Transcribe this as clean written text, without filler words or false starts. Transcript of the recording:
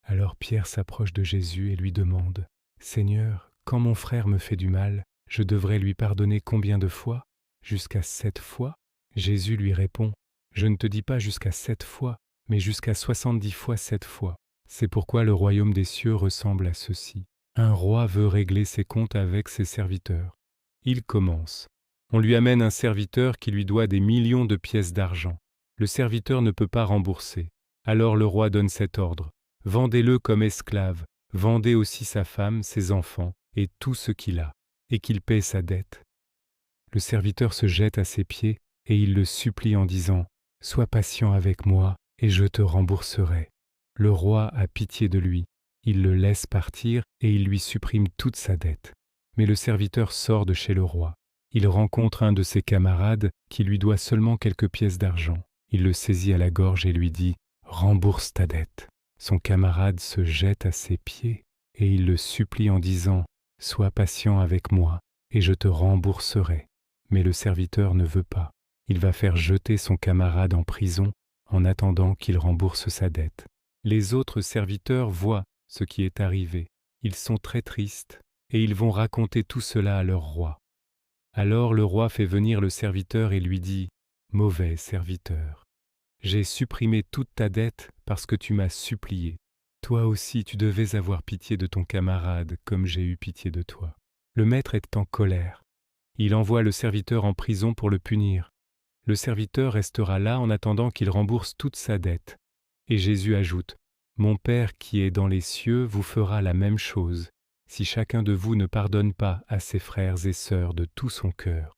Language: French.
Alors Pierre s'approche de Jésus et lui demande: « Seigneur, quand mon frère me fait du mal, je devrais lui pardonner combien de fois? Jusqu'à 7 fois ?» Jésus lui répond: « Je ne te dis pas jusqu'à 7 fois, mais jusqu'à 70 fois 7 fois. C'est pourquoi le royaume des cieux ressemble à ceci. Un roi veut régler ses comptes avec ses serviteurs. Il commence. On lui amène un serviteur qui lui doit des millions de pièces d'argent. Le serviteur ne peut pas rembourser. Alors le roi donne cet ordre: « Vendez-le comme esclave, vendez aussi sa femme, ses enfants et tout ce qu'il a, et qu'il paie sa dette. » Le serviteur se jette à ses pieds et il le supplie en disant: « Sois patient avec moi et je te rembourserai. » Le roi a pitié de lui. Il le laisse partir et il lui supprime toute sa dette. Mais le serviteur sort de chez le roi. Il rencontre un de ses camarades qui lui doit seulement quelques pièces d'argent. Il le saisit à la gorge et lui dit: « Rembourse ta dette. » Son camarade se jette à ses pieds et il le supplie en disant: « Sois patient avec moi et je te rembourserai. » Mais le serviteur ne veut pas. Il va faire jeter son camarade en prison en attendant qu'il rembourse sa dette. Les autres serviteurs voient ce qui est arrivé. Ils sont très tristes et ils vont raconter tout cela à leur roi. Alors le roi fait venir le serviteur et lui dit: « Mauvais serviteur, j'ai supprimé toute ta dette parce que tu m'as supplié. Toi aussi tu devais avoir pitié de ton camarade comme j'ai eu pitié de toi. » Le maître est en colère. Il envoie le serviteur en prison pour le punir. Le serviteur restera là en attendant qu'il rembourse toute sa dette. Et Jésus ajoute: « Mon Père qui est dans les cieux vous fera la même chose, si chacun de vous ne pardonne pas à ses frères et sœurs de tout son cœur. »